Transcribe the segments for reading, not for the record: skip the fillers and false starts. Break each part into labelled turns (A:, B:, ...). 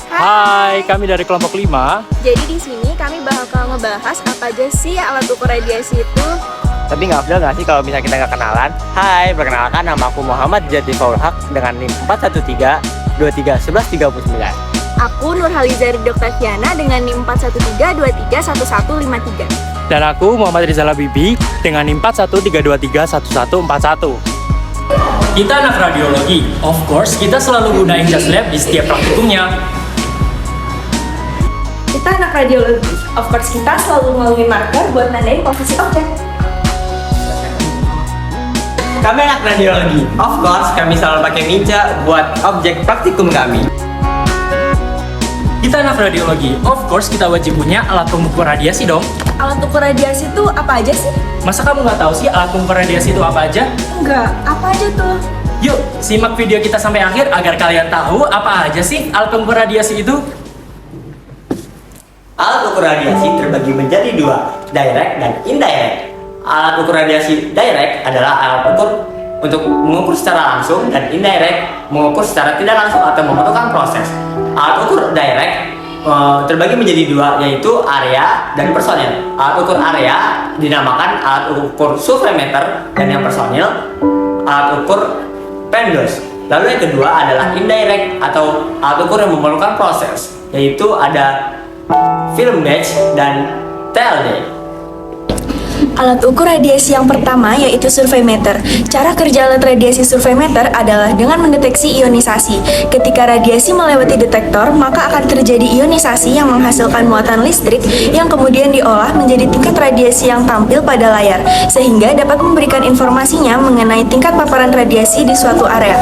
A: Hai, kami dari kelompok 5.
B: Jadi di sini kami bakal ngebahas apa aja sih alat ukur radiasi itu.
C: Tapi nggak afdal nggak sih kalau misalnya kita nggak kenalan? Hai, perkenalkan nama aku Muhammad Jati Faul Haq dengan NIM 413 23 11 39.
B: Aku Nurhaliza Ridho Oktaviana dengan NIM 413 23 1153.
A: Dan aku Muhammad Rizal Bibi dengan NIM 41323 1141. Kita anak radiologi. Of course, kita selalu gunain jas lab di setiap praktikumnya.
B: Kita anak radiologi. Of course kita selalu ngelaluin marker buat nandain posisi objek.
C: Kami anak radiologi. Of course, kami selalu pakai meja buat objek praktikum kami.
A: Kita anak radiologi. Of course, kita wajib punya alat pengukur radiasi dong.
B: Alat ukur radiasi itu apa aja sih?
A: Masa kamu nggak tahu sih alat pengukur radiasi itu apa aja?
B: Enggak, apa aja tuh?
A: Yuk, simak video kita sampai akhir agar kalian tahu apa aja sih alat pengukur radiasi itu.
C: Alat ukur radiasi terbagi menjadi dua, direct dan indirect. Alat ukur radiasi direct adalah alat ukur untuk mengukur secara langsung dan indirect mengukur secara tidak langsung atau memotongkan proses. Alat ukur direct terbagi menjadi dua, yaitu area dan personil. Alat ukur area dinamakan alat ukur surveimeter dan yang personil alat ukur pendos. Lalu yang kedua adalah indirect atau alat ukur yang memerlukan proses, yaitu ada film batch dan TLD.
B: Alat ukur radiasi yang pertama yaitu surveimeter. Cara kerja alat radiasi surveimeter adalah dengan mendeteksi ionisasi. Ketika radiasi melewati detektor, maka akan terjadi ionisasi yang menghasilkan muatan listrik yang kemudian diolah menjadi tingkat radiasi yang tampil pada layar, sehingga dapat memberikan informasinya mengenai tingkat paparan radiasi di suatu area.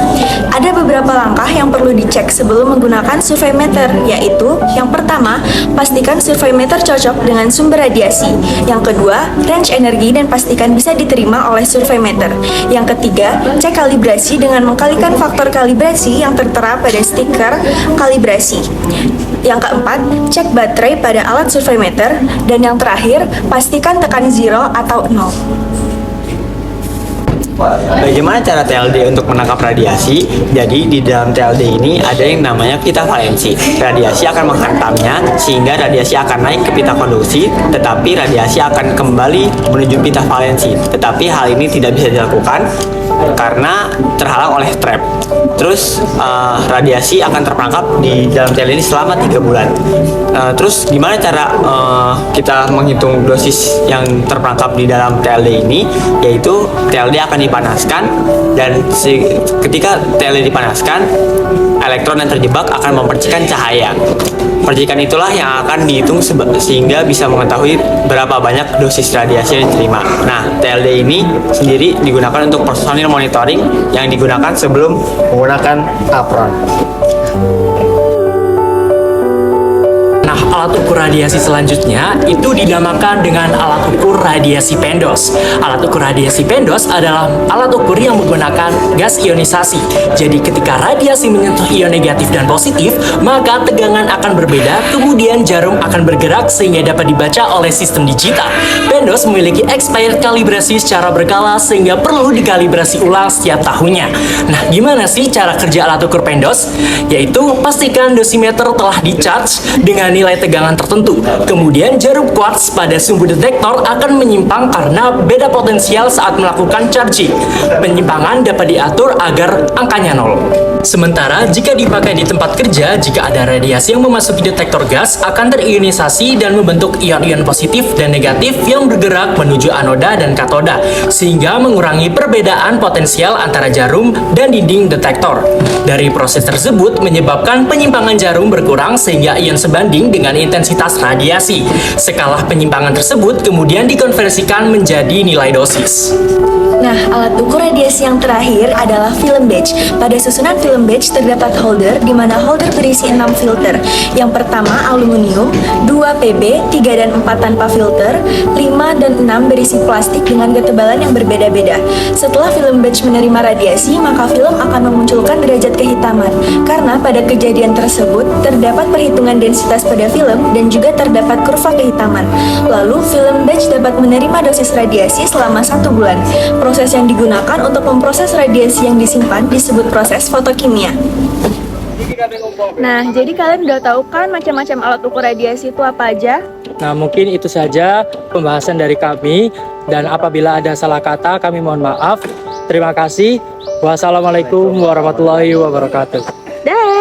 B: Ada beberapa langkah yang perlu dicek sebelum menggunakan surveimeter, yaitu yang pertama, pastikan surveimeter cocok dengan sumber radiasi. Yang kedua, range energi dan pastikan bisa diterima oleh surveimeter. Yang ketiga, cek kalibrasi dengan mengkalikan faktor kalibrasi yang tertera pada stiker kalibrasi. Yang keempat, cek baterai pada alat surveimeter. Dan yang terakhir, pastikan tekan 0 atau 0.
C: Bagaimana cara TLD untuk menangkap radiasi? Jadi di dalam TLD ini ada yang namanya pita valensi. Radiasi akan menghantamnya sehingga radiasi akan naik ke pita konduksi, tetapi radiasi akan kembali menuju pita valensi. Tetapi hal ini tidak bisa dilakukan karena terhalang oleh trap. Terus radiasi akan terperangkap di dalam TLD ini selama 3 bulan. Terus gimana cara kita menghitung dosis yang terperangkap di dalam TLD ini? Yaitu TLD akan dipanaskan dan ketika TLD dipanaskan, elektron yang terjebak akan mempercikan cahaya. Percikan itulah yang akan dihitung sehingga bisa mengetahui berapa banyak dosis radiasi yang diterima. Nah, TLD ini sendiri digunakan untuk personil monitoring yang digunakan sebelum menggunakan apron.
A: Nah, alat ukur radiasi selanjutnya itu dinamakan dengan alat ukur radiasi pendos. Alat ukur radiasi pendos adalah alat ukur yang menggunakan gas ionisasi. Jadi ketika radiasi menyentuh ion negatif dan positif, maka tegangan akan berbeda, kemudian jarum akan bergerak sehingga dapat dibaca oleh sistem digital. Pendos memiliki expired kalibrasi secara berkala sehingga perlu dikalibrasi ulang setiap tahunnya. Nah, gimana sih cara kerja alat ukur pendos? Yaitu pastikan dosimeter telah di-charge dengan nilai tegangan tertentu. Kemudian jarum quartz pada sumbu detektor akan menyimpang karena beda potensial saat melakukan charging. Penyimpangan dapat diatur agar angkanya 0. Sementara jika dipakai di tempat kerja, jika ada radiasi yang memasuki detektor gas akan terionisasi dan membentuk ion-ion positif dan negatif yang bergerak menuju anoda dan katoda, sehingga mengurangi perbedaan potensial antara jarum dan dinding detektor. Dari proses tersebut menyebabkan penyimpangan jarum berkurang sehingga ion sebanding dengan intensitas radiasi. Skala penyimpangan tersebut kemudian dikonversikan menjadi nilai dosis.
B: Nah, alat ukur radiasi yang terakhir adalah film batch. Pada susunan film batch terdapat holder, di mana holder berisi 6 filter. Yang pertama aluminium, 2 PB, 3 dan 4 tanpa filter, 5 dan 6 berisi plastik dengan ketebalan yang berbeda-beda. Setelah film batch menerima radiasi, maka film akan memunculkan derajat kehitaman. Karena pada kejadian tersebut terdapat perhitungan densitas pada film dan juga terdapat kurva kehitaman. Lalu film batch dapat menerima dosis radiasi selama 1 bulan. Proses yang digunakan untuk memproses radiasi yang disimpan disebut proses fotokimia. Nah, jadi kalian udah tahu kan macam-macam alat ukur radiasi itu apa aja?
A: Nah, mungkin itu saja pembahasan dari kami, dan apabila ada salah kata kami mohon maaf. Terima kasih. Wassalamualaikum warahmatullahi wabarakatuh.
B: Dah.